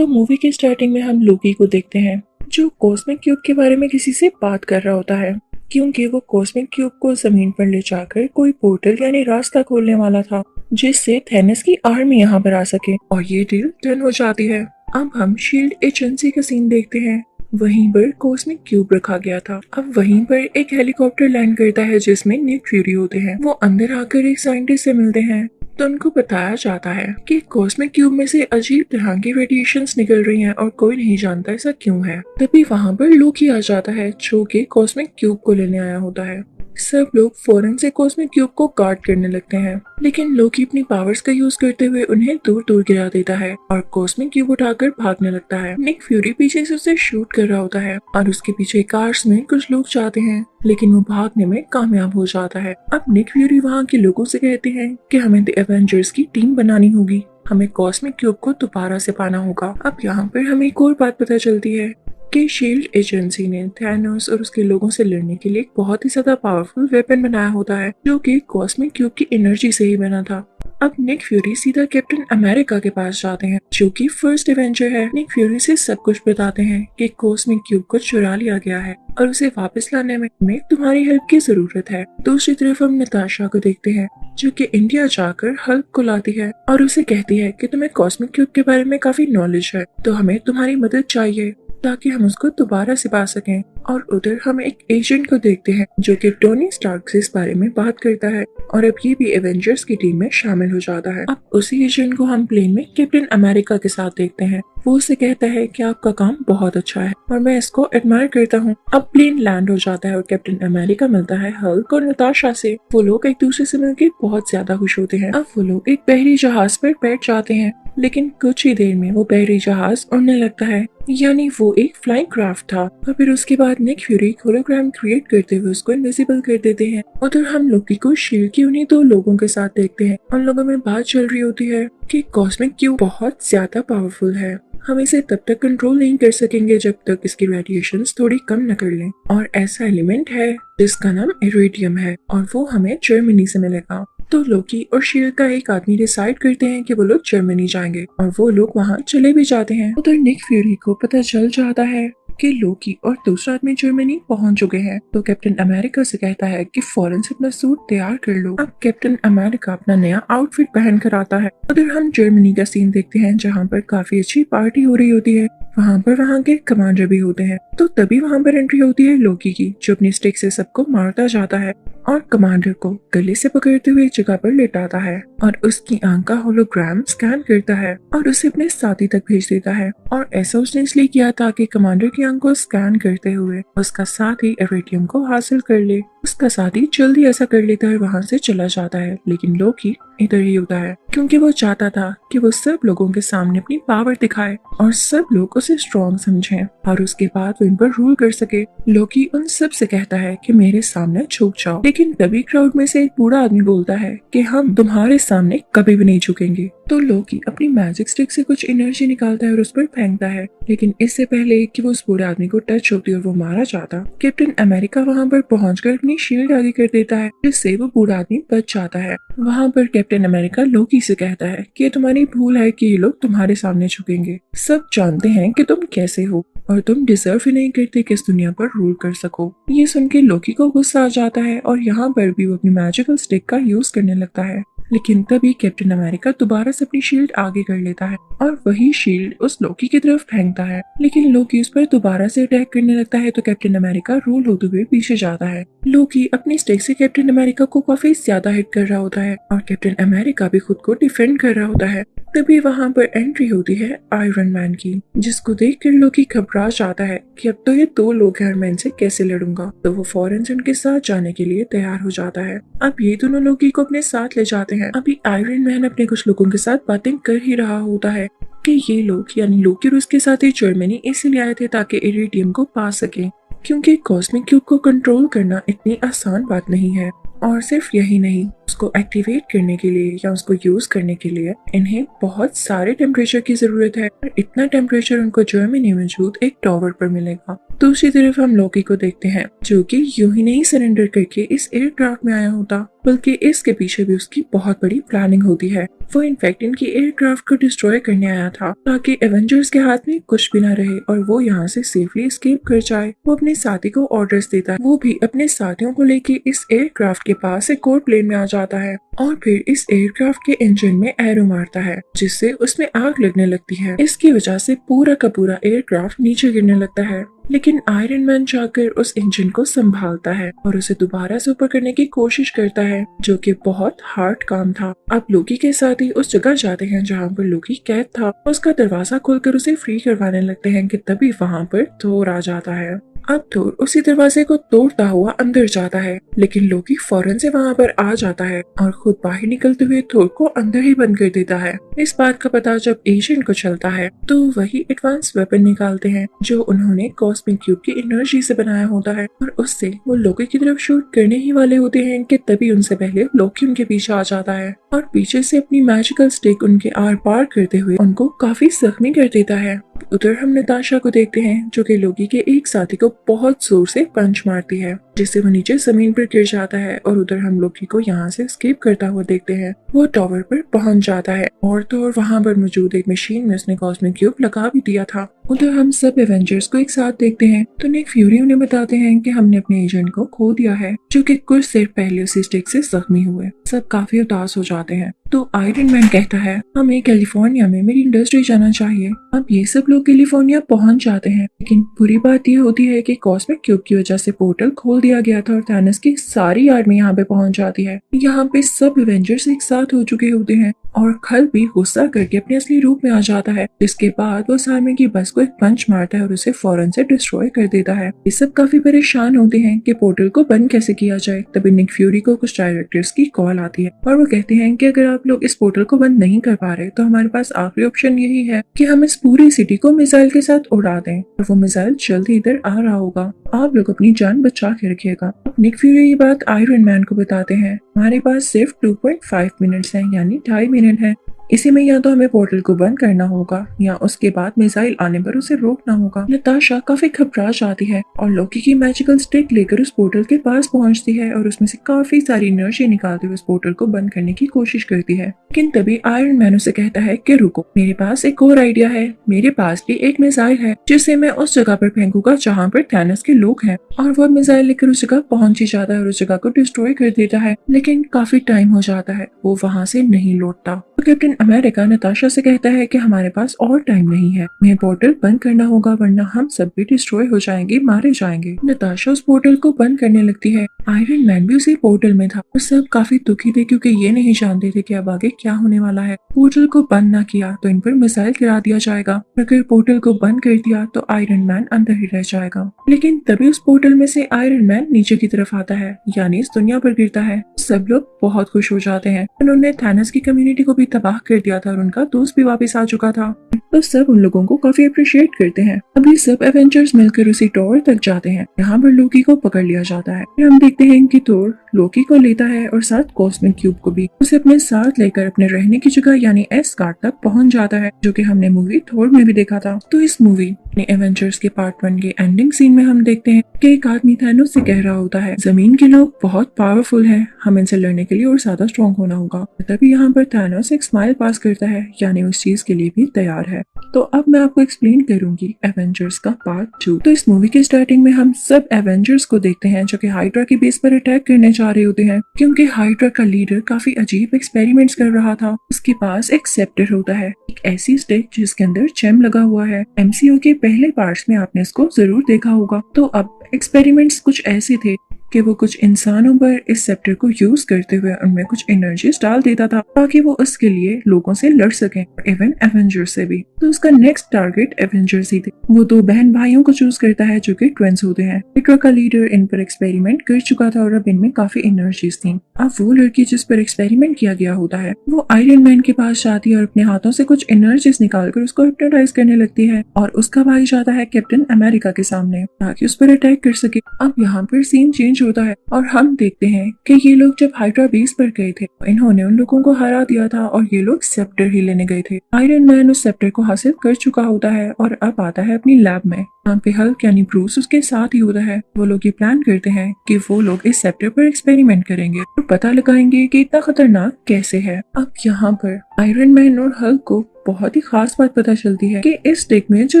तो मूवी के स्टार्टिंग में हम लोकी को देखते हैं जो कॉस्मिक क्यूब के बारे में किसी से बात कर रहा होता है, क्योंकि वो कॉस्मिक क्यूब को जमीन पर ले जाकर कोई पोर्टल यानी रास्ता खोलने वाला था जिससे थेनस की आर्मी यहाँ पर आ सके, और ये डील डन हो जाती है। अब हम शील्ड एजेंसी का सीन देखते हैं। वहीं पर कॉस्मिक क्यूब रखा गया था। अब वहीं पर एक हेलीकॉप्टर लैंड करता है जिसमें निक फ्यूरी होते हैं। वो अंदर आकर एक साइंटिस्ट से मिलते हैं तो उनको बताया जाता है कि कॉस्मिक क्यूब में से अजीब तरह की रेडिएशंस निकल रही हैं और कोई नहीं जानता ऐसा क्यों है। तभी वहाँ पर लोकी आ जाता है जो कि कॉस्मिक क्यूब को लेने आया होता है। सब लोग फौरन से कॉस्मिक क्यूब को गार्ड करने लगते हैं, लेकिन लोकी अपनी पावर्स का यूज करते हुए उन्हें दूर दूर गिरा देता है और कॉस्मिक क्यूब उठाकर भागने लगता है। निक फ्यूरी पीछे से उसे शूट कर रहा होता है और उसके पीछे कार्स में कुछ लोग जाते हैं, लेकिन वो भागने में कामयाब हो जाता है। अब निक फ्यूरी वहाँ के लोगों से कहते हैं कि हमें द एवेंजर्स की टीम बनानी होगी, हमें कॉस्मिक क्यूब को दोबारा से पाना होगा। अब यहाँ पर हमें एक और बात पता चलती है कि शील्ड एजेंसी ने थैनोस और उसके लोगों से लड़ने के लिए एक बहुत ही ज्यादा पावरफुल वेपन बनाया होता है जो कि कॉस्मिक क्यूब की एनर्जी से ही बना था। अब निक फ्यूरी सीधा कैप्टन अमेरिका के पास जाते हैं जो कि फर्स्ट एवेंजर है। निक फ्यूरी से सब कुछ बताते हैं कि कॉस्मिक क्यूब को चुरा लिया गया है और उसे वापस लाने में हमें तुम्हारी हेल्प की जरूरत है। दूसरी तरफ हम नताशा को देखते हैं जो कि इंडिया जाकर हल्क को लाती है और उसे कहती है कि तुम्हें कॉस्मिक क्यूब के बारे में काफी नॉलेज है, तो हमें तुम्हारी मदद चाहिए ताकि हम उसको दोबारा से पा सकें। और उधर हम एक एजेंट को देखते हैं जो कि टोनी स्टार्क से इस बारे में बात करता है और अब ये भी एवेंजर्स की टीम में शामिल हो जाता है। अब उसी एजेंट को हम प्लेन में कैप्टन अमेरिका के साथ देखते हैं। वो उसे कहता है कि आपका काम बहुत अच्छा है और मैं इसको एडमायर करता हूँ। अब प्लेन लैंड हो जाता है और कैप्टन अमेरिका मिलता है हल्क और नताशा से। वो लोग एक दूसरे से मिलकर बहुत ज्यादा खुश होते हैं। अब वो लोग एक बहरी जहाज पर बैठ जाते हैं, लेकिन कुछ ही देर में वो बहरी जहाज उड़ने लगता है, यानी वो एक फ्लाइंग क्राफ्ट था। और फिर उसके बाद निक फ्यूरी होलोग्राम क्रिएट करते हुए उसको इनविजिबल कर देते हैं। उधर हम लोकी को शील्ड की उन्हीं दो लोगों के साथ देखते हैं। उन लोगों में बात चल रही होती है कि कॉस्मिक क्यूब बहुत ज्यादा पावरफुल है, हम इसे तब तक कंट्रोल नहीं कर सकेंगे जब तक इसकी रेडिएशंस थोड़ी कम न कर लें। और ऐसा एलिमेंट है जिसका नाम इरेडियम है और वो हमें जर्मनी से मिलेगा। तो लोकी और शील्ड का एक आदमी डिसाइड करते हैं कि वो लोग जर्मनी जाएंगे और वो लोग वहाँ चले भी जाते हैं। उधर निक फ्यूरी को पता चल जाता है कि लोकी और दूसरा आदमी जर्मनी पहुंच चुके हैं, तो कैप्टन अमेरिका से कहता है कि फौरन से अपना सूट तैयार कर लो। अब कैप्टन अमेरिका अपना नया आउटफिट पहन कर आता है। उधर हम जर्मनी का सीन देखते हैं जहाँ पर काफी अच्छी पार्टी हो रही होती है। वहाँ पर वहाँ के कमांडर भी होते हैं। तो तभी वहाँ पर एंट्री होती है लोकी की, जो अपनी स्टिक से सबको मारता जाता है और कमांडर को गले से पकड़ते हुए एक जगह पर लेटाता है और उसकी आंख का होलोग्राम स्कैन करता है और उसे अपने साथी तक भेज देता है। और ऐसा उसने इसलिए किया ताकि कमांडर की आंख को स्कैन करते हुए उसका साथी इरेडियम को हासिल कर ले। उसका साथी जल्दी ऐसा कर लेता है, वहाँ से चला जाता है, लेकिन लोकी इधर ही होता है क्योंकि वो चाहता था कि वो सब लोगों के सामने अपनी पावर दिखाए और सब लोग उसे स्ट्रॉन्ग समझें और उसके बाद वो इन पर रूल कर सके। लोकी उन सब से कहता है कि मेरे सामने झुक जाओ, लेकिन तभी क्राउड में से एक बूढ़ा आदमी बोलता है कि हम तुम्हारे सामने कभी भी नहीं झुकेंगे। तो लोकी अपनी मैजिक स्टिक से कुछ एनर्जी निकालता है और उस पर फेंकता है, लेकिन इससे पहले कि वो उस बूढ़े आदमी को टच होती और वो मारा जाता, कैप्टन अमेरिका वहाँ पर पहुंचकर अपनी शील्ड आगे कर देता है जिससे वो बूढ़ा आदमी बच जाता है। वहाँ पर कैप्टन अमेरिका लोकी से कहता है कि तुम्हारी भूल है कि ये लोग तुम्हारे सामने झुकेंगे। सब जानते हैं कि तुम कैसे हो और तुम डिजर्व ही नहीं करते कि इस दुनिया पर रूल कर सको। ये सुन के लोकी को गुस्सा आ जाता है और यहाँ पर भी वो अपनी मैजिकल स्टिक का यूज करने लगता है, लेकिन तभी कैप्टन अमेरिका दोबारा से अपनी शील्ड आगे कर लेता है और वही शील्ड उस लोकी की तरफ फेंकता है, लेकिन लोकी उस पर दोबारा से अटैक करने लगता है तो कैप्टन अमेरिका रूल होते हुए पीछे जाता है। लोकी अपनी स्टिक से कैप्टन अमेरिका को काफी ज्यादा हिट कर रहा होता है और कैप्टन अमेरिका भी खुद को डिफेंड कर रहा होता है। तभी वहाँ पर एंट्री होती है आयरन मैन की, जिसको देखकर लोकी घबरा जाता है कि अब तो ये दो लोग हैं, मैं इनसे कैसे लड़ूंगा। तो वो फौरन से उनके साथ जाने के लिए तैयार हो जाता है। अब ये दोनों लोकी को अपने साथ ले जाते हैं। अभी आयरन मैन अपने कुछ लोगों के साथ बातें कर ही रहा होता है कि ये लोग यानी लोकी और उसके साथ ही जर्मनी इसलिए आए थे ताकि इरेडियम को पा सके, क्योंकि कॉस्मिक क्यूब को कंट्रोल करना इतनी आसान बात नहीं है। और सिर्फ यही नहीं, उसको एक्टिवेट करने के लिए या उसको यूज करने के लिए इन्हें बहुत सारे टेम्परेचर की जरूरत है और इतना टेम्परेचर उनको जर्मनी में मौजूद एक टावर पर मिलेगा। दूसरी तरफ हम लोकी को देखते हैं जो कि यूं ही नहीं सरेंडर करके इस एयरक्राफ्ट में आया होता, बल्कि इसके पीछे भी उसकी बहुत बड़ी प्लानिंग होती है। वो इनफैक्ट इनकी एयरक्राफ्ट को डिस्ट्रॉय करने आया था ताकि एवेंजर्स के हाथ में कुछ भी ना रहे और वो यहाँ से सेफली एस्केप कर जाए। वो अपने साथी को ऑर्डर्स देता है, वो भी अपने साथियों को लेके इस एयरक्राफ्ट के पास एक और प्लेन में आ जाता है और फिर इस एयरक्राफ्ट के इंजन में एरो मारता है जिससे उसमें आग लगने लगती है। इसकी वजह से पूरा का पूरा एयरक्राफ्ट नीचे गिरने लगता है, लेकिन आयरन मैन जाकर उस इंजन को संभालता है और उसे दोबारा से ऊपर करने की कोशिश करता है, जो कि बहुत हार्ड काम था। अब लोकी के साथ ही उस जगह जाते हैं जहाँ पर लोकी कैद था। उसका दरवाजा खोलकर उसे फ्री करवाने लगते हैं कि तभी वहाँ पर थोर आ जाता है। अब थोर उसी दरवाजे को तोड़ता हुआ अंदर जाता है, लेकिन लोकी फौरन से वहाँ पर आ जाता है और खुद बाहर निकलते हुए थोर को अंदर ही बंद कर देता है। इस बात का पता जब एजेंट को चलता है तो वही एडवांस वेपन निकालते हैं जो उन्होंने कॉस्मिक क्यूब की एनर्जी से बनाया होता है और उससे वो लोकी की तरफ शूट करने ही वाले होते हैं कि तभी उनसे पहले लोकी उनके पीछे आ जाता है और पीछे से अपनी मैजिकल स्टिक उनके आर पार करते हुए उनको काफी जख्मी कर देता है। उधर हम नताशा को देखते हैं जो कि लोकी के एक साथी को बहुत जोर से पंच मारती है जिससे वो नीचे जमीन पर गिर जाता है और उधर हम लोकी को यहाँ से एस्केप करता हुआ देखते हैं। वो टावर पर पहुंच जाता है और तो और वहाँ पर मौजूद एक मशीन में उसने कॉस्मिक क्यूब लगा भी दिया था। उधर हम सब एवेंजर्स को एक साथ देखते हैं तो निक फ्यूरी उन्हें बताते हैं कि हमने अपने एजेंट को खो दिया है जो कि कुछ देर पहले उसी स्टिक से जख्मी हुए। सब काफी उदास हो जाते हैं तो आयरन मैन कहता है हमें कैलिफोर्निया में मेरी इंडस्ट्री जाना चाहिए। अब ये सब लोग कैलिफोर्निया पहुंच जाते हैं, लेकिन बुरी बात ये होती है कि कॉस्मिक क्यूब की वजह से पोर्टल खोल दिया गया था और थैनोस की सारी आर्मी यहाँ पे पहुंच जाती है। यहाँ पे सब एवेंजर्स एक साथ हो चुके होते हैं और खल भी गुस्सा करके अपने असली रूप में आ जाता है, जिसके बाद वो उस आर्मी की बस को एक पंच मारता है और उसे फौरन से डिस्ट्रॉय कर देता है। ये सब काफी परेशान होते हैं कि पोर्टल को बंद कैसे किया जाए। तभी निक फ्यूरी को कुछ डायरेक्टर्स की कॉल आती है और वो कहते हैं कि अगर आप लोग इस पोर्टल को बंद नहीं कर पा रहे तो हमारे पास आखिरी ऑप्शन यही है कि हम इस पूरी सिटी को मिसाइल के साथ उड़ा दें और वो मिसाइल जल्दी इधर आ रहा होगा। आप लोग अपनी जान बचा के रखिएगा। निक फ्यूरी ये बात आयरन मैन को बताते हैं। हमारे पास सिर्फ 2.5 मिनट्स हैं, यानी 2.5 मिनट है। इसी में या तो हमें पोर्टल को बंद करना होगा या उसके बाद मिसाइल आने पर उसे रोकना होगा। नताशा काफी घबरा जाती है और लोकी की मैजिकल स्टिक लेकर उस पोर्टल के पास पहुंचती है और उसमें से काफी सारी एनर्जी निकालते हुए उस पोर्टल को बंद करने की कोशिश करती है। लेकिन तभी आयरन मैन उसे कहता है कि रुको, मेरे पास एक और आइडिया है। मेरे पास भी एक मिसाइल है जिसे मैं उस जगह पर फेंकूंगा जहाँ पर थैनोस के लोग हैं। और वो मिसाइल लेकर उस जगह पहुंच ही जाता है और उस जगह को डिस्ट्रॉय कर देता है, लेकिन काफी टाइम हो जाता है, वो वहाँ से नहीं लौटता। तो कैप्टन अमेरिका नताशा से कहता है कि हमारे पास और टाइम नहीं है, हमें पोर्टल बंद करना होगा वरना हम सब भी डिस्ट्रॉय हो जाएंगे, मारे जाएंगे। नताशा उस पोर्टल को बंद करने लगती है। आयरन मैन भी उसी पोर्टल में था और सब काफी दुखी थे क्योंकि ये नहीं जानते थे कि अब आगे क्या होने वाला है। पोर्टल को बंद ना किया तो इन पर मिसाइल गिरा दिया जाएगा, अगर पोर्टल को बंद कर दिया तो आयरन मैन अंदर ही रह जाएगा। लेकिन तभी उस पोर्टल में से आयरन मैन नीचे की तरफ आता है, यानी इस दुनिया पर गिरता है। सब लोग बहुत खुश हो जाते हैं। उन्होंने थैनोस की कम्युनिटी को भी तबाह कर दिया था और उनका दोस्त भी वापस आ चुका था, तो सब उन लोगों को काफी अप्रिशिएट करते हैं। अब ये सब एवेंजर्स मिलकर उसी टावर तक जाते हैं, यहाँ पर लोकी को पकड़ लिया जाता है। फिर हम देखते हैं कि थोर लोकी को लेता है और साथ कॉस्मिक क्यूब को भी। उसे अपने साथ लेकर अपने रहने की जगह यानी एस्गार्ड तक पहुंच जाता है, जो कि हमने मूवी थोर में भी देखा था। तो इस मूवी एवेंजर्स के पार्ट 1 के एंडिंग सीन में हम देखते हैं कि एक आदमी थैनोस से कह रहा होता है, जमीन के लोग बहुत पावरफुल हैं, हम इनसे लड़ने के लिए और ज्यादा स्ट्रॉन्ग होना होगा। तभी यहाँ पर थैनोस एक स्माइल पास करता है, यानी उस चीज के लिए भी तैयार है। तो अब मैं आपको एक्सप्लेन करूंगी एवेंजर्स का पार्ट 2। तो इस मूवी के स्टार्टिंग में हम सब एवेंजर्स को देखते हैं जो कि हाइड्रा की बेस पर अटैक करने जा रहे होते हैं, क्योंकि हाइड्रा का लीडर काफी अजीब एक्सपेरिमेंट्स कर रहा था। उसके पास एक सेप्टर होता है, एक ऐसी स्टिक जिसके अंदर जेम लगा हुआ है। एमसीयू के पहले पार्ट्स में आपने इसको जरूर देखा होगा। तो अब एक्सपेरिमेंट्स कुछ ऐसे थे कि वो कुछ इंसानों पर इस सेप्टर को यूज करते हुए उनमें कुछ एनर्जीज डाल देता था ताकि वो उसके लिए लोगों से लड़ सकें, इवन एवेंजर्स से भी। तो उसका नेक्स्ट टारगेट एवेंजर्स ही थे। वो दो बहन भाइयों को चूज करता है जो कि ट्विंस होते हैं। हाइड्रा का लीडर इन पर एक्सपेरिमेंट कर चुका था और अब इनमें काफी एनर्जीज थी। अब वो लड़की जिस पर एक्सपेरिमेंट किया गया होता है वो आयरन मैन के पास जाती है और अपने हाथों से कुछ एनर्जीज निकालकर उसको हिप्नोटाइज करने लगती है और उसका भाई जाता है कैप्टन अमेरिका के सामने ताकि उस पर अटैक कर सके। अब यहाँ पर सीन चेंज चेंज होता है और हम देखते हैं कि ये लोग जब हाइड्रा बेस पर गए थे इन्होंने उन लोगों को हरा दिया था और ये लोग सेप्टर ही लेने गए थे। आयरन मैन उस सेप्टर को हासिल कर चुका होता है और अब आता है अपनी लैब में। यहाँ पे हल्क यानी ब्रूस उसके साथ ही होता है। वो लोग ये प्लान करते हैं कि वो लोग इस सेप्टर पर एक्सपेरिमेंट करेंगे और पता लगाएंगे कि इतना खतरनाक कैसे है। अब यहाँ पर आयरन मैन और हल्क को बहुत ही खास बात पता चलती है कि इस स्टिक में जो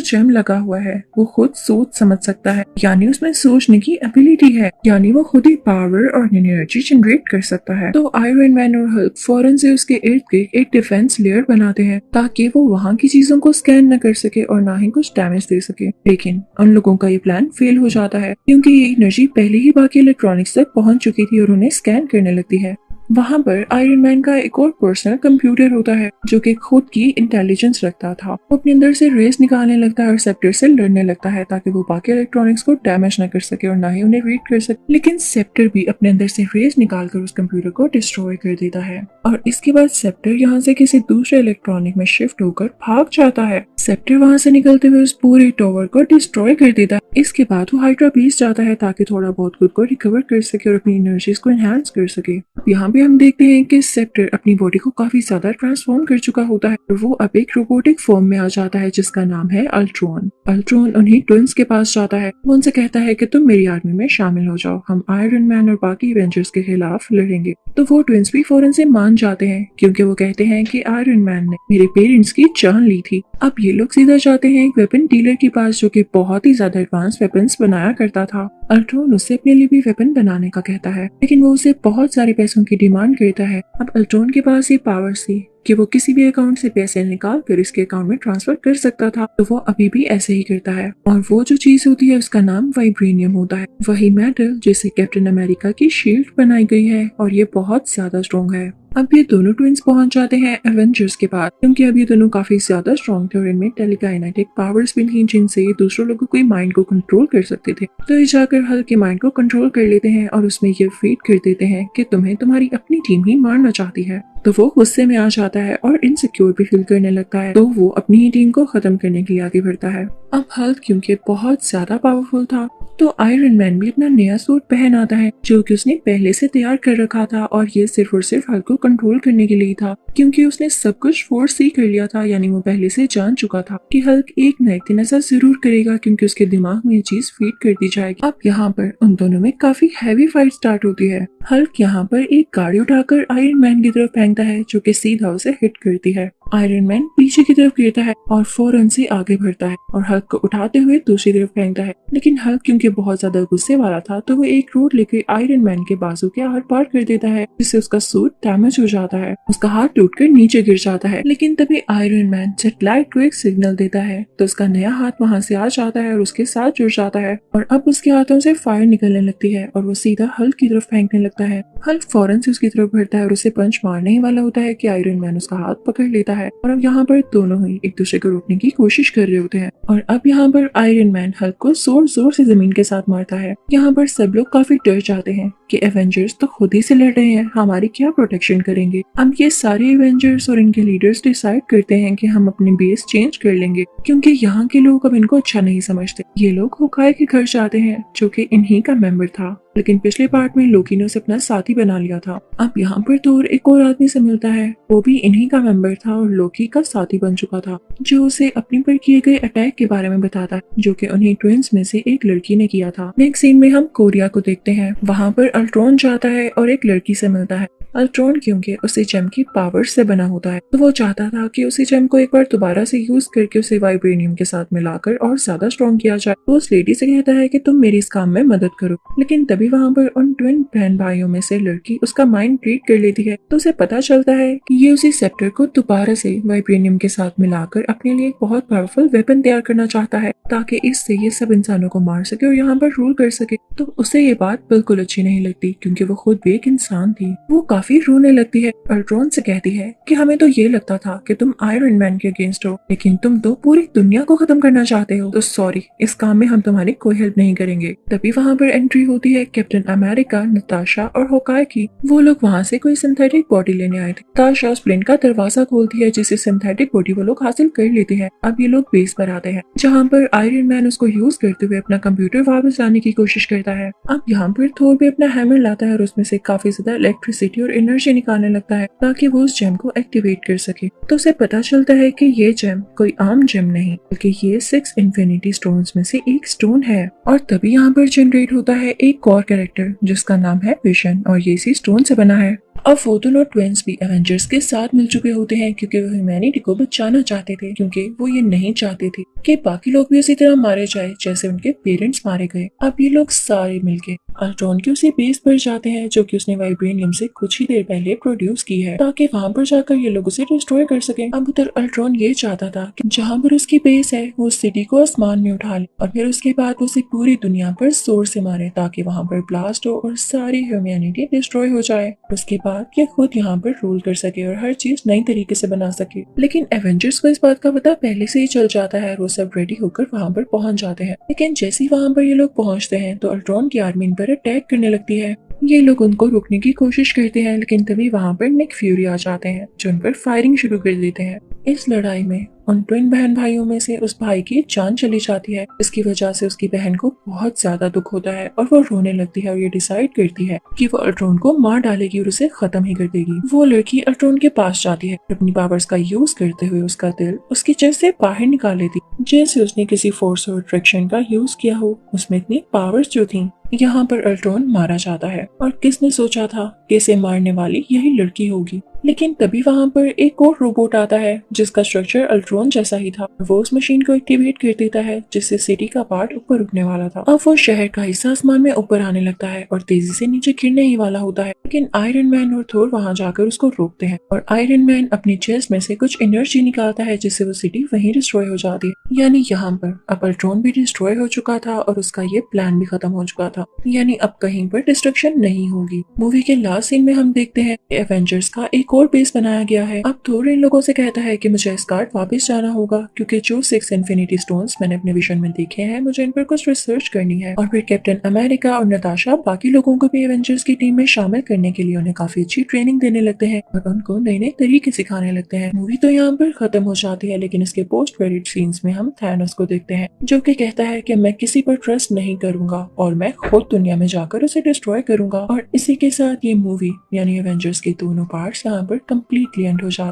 जेम लगा हुआ है वो खुद सोच समझ सकता है, यानी उसमें सोचने की एबिलिटी है, यानी वो खुद ही पावर और एनर्जी जनरेट कर सकता है। तो आयरन मैन और हल्क फौरन से उसके इर्द गिर्द एक डिफेंस लेयर बनाते हैं ताकि वो वहाँ की चीजों को स्कैन न कर सके और ना ही कुछ डैमेज दे सके। लेकिन उन लोगों का ये प्लान फेल हो जाता है क्योंकि ये एनर्जी पहले ही बाकी इलेक्ट्रॉनिक्स तक पहुंच चुकी थी और उन्हें स्कैन करने लगती है। वहाँ पर आयरन मैन का एक और पर्सनल कंप्यूटर होता है जो कि खुद की इंटेलिजेंस रखता था। वो अपने अंदर से रेस निकालने लगता है और सेप्टर से लड़ने लगता है ताकि वो बाकी इलेक्ट्रॉनिक्स को डैमेज न कर सके और ना ही उन्हें रीड कर सके। लेकिन सेप्टर भी अपने अंदर से रेस निकालकर उस कंप्यूटर को डिस्ट्रॉय कर देता है और इसके बाद सेप्टर यहाँ से किसी दूसरे इलेक्ट्रॉनिक में शिफ्ट होकर भाग जाता है। सेप्टर वहाँ से निकलते हुए उस पूरे टावर को डिस्ट्रॉय कर देता है। इसके बाद वो हाइड्रा बेस जाता है ताकि थोड़ा बहुत खुद को रिकवर कर सके और अपनी एनर्जीज को एनहांस कर सके। यहाँ पे हम देखते हैं कि सेप्टर अपनी बॉडी को काफी ज्यादा ट्रांसफॉर्म कर चुका होता है और वो अब एक रोबोटिक फॉर्म में आ जाता है जिसका नाम है अल्ट्रॉन। अल्ट्रॉन उन्हीं ट्विंस के पास जाता है। वो उनसे कहता है कि तुम मेरी आर्मी में शामिल हो जाओ, हम आयरन मैन और बाकी एवेंजर्स के खिलाफ लड़ेंगे। तो वो ट्विंस भी फौरन से मान जाते हैं क्योंकि वो कहते हैं कि आयरन मैन ने मेरे पेरेंट्स की जान ली थी। अब ये लोग सीधा जाते हैं एक वेपन डीलर के पास जो कि बहुत ही ज्यादा एडवांस वेपन्स बनाया करता था। अल्ट्रॉन उससे अपने लिए भी वेपन बनाने का कहता है लेकिन वो उसे बहुत सारे पैसों की डिमांड करता है। अब अल्ट्रॉन के पास ये पावर थी कि वो किसी भी अकाउंट से पैसे निकाल कर इसके अकाउंट में ट्रांसफर कर सकता था, तो वो अभी भी ऐसे ही करता है। और वो जो चीज होती है उसका नाम वाइब्रेनियम होता है, वही मेटल जिससे कैप्टन अमेरिका की शील्ड बनाई गई है और ये बहुत ज्यादा स्ट्रॉन्ग है। अब ये दोनों ट्विंस पहुंच जाते हैं एवेंजर्स के पास क्योंकि अब ये दोनों काफी ज्यादा स्ट्रॉन्ग थे और इनमें टेलीकाइनेटिक पावर्स भी थी जिनसे ये दूसरों लोगों के माइंड को कंट्रोल कर सकते थे। तो ये जाकर हल्क के माइंड को कंट्रोल कर लेते हैं और उसमें ये फीड कर देते हैं कि तुम्हें तुम्हारी अपनी टीम ही मारना चाहती है। तो वो गुस्से में आ जाता है और इनसिक्योर भी फील करने लगता है, तो वो अपनी ही टीम को खत्म करने के लिए आगे बढ़ता है। अब हल्क क्योंकि बहुत ज्यादा पावरफुल था तो आयरन मैन भी अपना नया सूट पहन आता है जो कि उसने पहले से तैयार कर रखा था और ये सिर्फ और सिर्फ हल्क को कंट्रोल करने के लिए था क्योंकि उसने सब कुछ फोर्स से कर लिया था, यानी वो पहले से जान चुका था कि हल्क एक न एक दिन ऐसा जरूर करेगा क्योंकि उसके दिमाग में ये चीज फीड कर दी जाएगी। अब यहाँ पर उन दोनों में काफी हैवी फाइट स्टार्ट होती है। हल्क यहाँ पर एक गाड़ी उठाकर आयरन मैन की तरफ फेंकता है जो कि सीधा उसे हिट करती है। आयरन मैन पीछे की तरफ गिरता है और फौरन से आगे बढ़ता है और हल्क को उठाते हुए दूसरी तरफ फेंकता है, लेकिन हल्क क्योंकि बहुत ज्यादा गुस्से वाला था तो वो एक रोड लेकर आयरन मैन के बाजू के आर पार कर देता है जिससे उसका सूट डैमेज हो जाता है। उसका हाथ टूटकर नीचे गिर जाता है, लेकिन तभी आयरन मैन जेटलाइट को एक सिग्नल देता है तो उसका नया हाथ वहाँ से आ जाता है और उसके साथ जुड़ जाता है और अब उसके हाथों से फायर निकलने लगती है और वो सीधा हल्क की तरफ फेंकने लगता है। हल्क फौरन से उसकी तरफ बढ़ता है और उसे पंच मारने ही वाला होता है कि आयरन मैन उसका हाथ पकड़ लेता है और अब यहाँ पर दोनों ही एक दूसरे को रोकने की कोशिश कर रहे होते हैं और अब यहाँ पर आयरन मैन हल्क को जोर जोर से जमीन के साथ मारता है। यहाँ पर सब लोग काफी डर जाते हैं कि एवेंजर्स तो खुद ही से लड़ रहे हैं, हमारी क्या प्रोटेक्शन करेंगे। अब ये सारे एवेंजर्स और इनके लीडर्स डिसाइड करते हैं कि हम अपनी बेस चेंज कर लेंगे क्योंकि यहाँ के लोग अब इनको अच्छा नहीं समझते। ये लोग होकाई के घर जाते हैं जो कि इन्हीं का मेंबर था, लेकिन पिछले पार्ट में लोकी ने उसे अपना साथी बना लिया था। अब यहाँ पर थोर एक और आदमी से मिलता है, वो भी इन्हीं का मेंबर था और लोकी का साथी बन चुका था, जो उसे अपने पर किए गए अटैक के बारे में बताता है जो कि उन्हीं ट्विंस में से एक लड़की ने किया था। नेक्स्ट सीन में हम कोरिया को देखते हैं। वहाँ पर अल्ट्रॉन जाता है और एक लड़की से मिलता है। अल्ट्रॉन क्योंकि उसे जेम की पावर से बना होता है तो वो चाहता था कि उसी जेम को एक बार दोबारा से यूज करके उसे वाइब्रेनियम के साथ मिलाकर और ज्यादा स्ट्रॉन्ग किया जाए। तो उस लेडी से कहता है कि तुम मेरी इस काम में मदद करो, लेकिन तभी वहाँ पर उन ट्विन बहन भाइयों में से लड़की उसका माइंड रीड कर लेती है तो उसे पता चलता है कि ये उसी सेप्टर को दोबारा से वाइब्रेनियम के साथ मिलाकर अपने लिए एक बहुत पावरफुल वेपन तैयार करना चाहता है ताकि इससे ये सब इंसानों को मार सके और यहाँ पर रूल कर सके। तो उसे ये बात बिल्कुल अच्छी नहीं लगती क्योंकि वो खुद भी एक इंसान थी। वो काफी रोने लगती है। अल्ट्रॉन से कहती है कि हमें तो ये लगता था कि तुम आयरन मैन के अगेंस्ट हो, लेकिन तुम तो पूरी दुनिया को खत्म करना चाहते हो, तो सॉरी, इस काम में हम तुम्हारी कोई हेल्प नहीं करेंगे। तभी वहाँ पर एंट्री होती है कैप्टन अमेरिका, नताशा और होकाई की। वो लोग वहाँ से कोई सिंथेटिक बॉडी लेने आए थे। नताशा उस प्लेन का दरवाजा खोलती है जिसे सिंथेटिक बॉडी वो लोग हासिल कर लेते हैं। अब ये लोग बेस पर आते हैं जहाँ पर आयरन मैन उसको यूज करते हुए अपना कंप्यूटर वापस लाने की कोशिश करता है। अब यहाँ पर थोर भी अपना हैमर लाता है और उसमें से काफी ज्यादा इलेक्ट्रिसिटी और एनर्जी निकालने लगता है ताकि वो उस जेम को एक्टिवेट कर सके। तो उसे पता चलता है कि ये जेम कोई आम जेम नहीं बल्कि ये 6 इन्फिनिटी स्टोन्स में से एक स्टोन है। और तभी यहाँ पर जनरेट होता है एक और कैरेक्टर जिसका नाम है विशन और ये इसी स्टोन से बना है। अब वो दोनों ट्विंस भी एवेंजर्स के साथ मिल चुके होते हैं क्योंकि वो ह्यूमैनिटी को बचाना चाहते थे, क्योंकि वो ये नहीं चाहते थे कि बाकी लोग भी उसी तरह मारे जाए जैसे उनके पेरेंट्स मारे गए। अब ये लोग सारे मिलके अल्ट्रॉन की उसी बेस पर जाते हैं जो कि उसने वाइब्रेनियम से कुछ ही देर पहले प्रोड्यूस की है ताकि वहां पर जाकर ये लोग उसे डिस्ट्रॉय कर सके। अब उधर अल्ट्रॉन ये चाहता था कि जहां पर उसकी बेस है वो सिटी को आसमान में उठा ले और फिर उसके बाद उसे पूरी दुनिया पर जोर से मारे ताकि वहां पर ब्लास्ट हो और सारी ह्यूमैनिटी डिस्ट्रॉय हो जाए। उसके बाद ये खुद यहाँ पर रूल कर सके और हर चीज नई तरीके से बना सके। लेकिन एवेंजर्स को इस बात का पता पहले से ही चल जाता है और वो सब रेडी होकर वहां पर पहुंच जाते हैं। लेकिन जैसे ही वहां पर ये लोग पहुंचते हैं तो अल्ट्रॉन की आर्मी इन पर अटैक करने लगती है। ये लोग उनको रोकने की कोशिश करते हैं लेकिन तभी वहां पर निक फ्यूरी आ जाते हैं जो उन पर फायरिंग शुरू कर देते हैं। इस लड़ाई में उन ट्विन बहन भाइयों में से उस भाई की जान चली जाती है। इसकी वजह से उसकी बहन को बहुत ज्यादा दुख होता है और वो रोने लगती है और ये डिसाइड करती है कि वो अल्ट्रॉन को मार डालेगी और उसे खत्म ही कर देगी। वो लड़की अल्ट्रॉन के पास जाती है, अपनी पावर्स का यूज करते हुए उसका दिल उसकी चेस्ट से बाहर निकाल लेती, जैसे उसने किसी फोर्स और अट्रैक्शन का यूज किया हो। उसमें इतनी पावर्स जो थी। यहाँ पर अल्ट्रॉन मारा जाता है और किसने सोचा था कि इसे मारने वाली यही लड़की होगी। लेकिन तभी वहाँ पर एक और रोबोट आता है जिसका स्ट्रक्चर अल्ट्रॉन जैसा ही था। वो उस मशीन को एक्टिवेट कर देता है जिससे सिटी का पार्ट ऊपर उठने वाला था। अब वो शहर का हिस्सा आसमान में ऊपर आने लगता है और तेजी से नीचे गिरने ही वाला होता है। लेकिन आयरन मैन और थोर वहाँ जाकर उसको रोकते हैं और आयरन मैन अपनी चेस्ट में से कुछ एनर्जी निकालता है जिससे वो सिटी वहीं डिस्ट्रॉय हो जाती है। यानी यहाँ पर अब अल्ट्रॉन भी डिस्ट्रॉय हो चुका था और उसका ये प्लान भी खत्म हो चुका था। यानी अब कहीं पर डिस्ट्रक्शन नहीं होगी। मूवी के लास्ट सीन में हम देखते हैं एवेंजर्स का एक और बेस बनाया गया है। अब थोर इन लोगों से कहता है कि मुझे एस्गार्ड वापस जाना होगा क्योंकि जो 6 इन्फिनिटी स्टोन्स मैंने अपने विजन में देखे हैं मुझे इन पर कुछ रिसर्च करनी है। और फिर कैप्टन अमेरिका और नताशा बाकी लोगों को भी एवेंजर्स की टीम में शामिल करने के लिए उन्हें काफी अच्छी ट्रेनिंग देने लगते हैं और उनको नए नए तरीके सिखाने लगते हैं। मूवी तो यहाँ पर खत्म हो जाती है लेकिन इसके पोस्ट क्रेडिट सीन्स में हम थैनोस को देखते हैं जो कि कहता है कि मैं किसी पर ट्रस्ट नहीं करूंगा और मैं खुद दुनिया में जाकर उसे डिस्ट्रॉय करूंगा। और इसी के साथ ये मूवी यानी एवेंजर्स के दोनों पार्ट्स यहाँ पर कंप्लीटली एंड हो जाते हैं।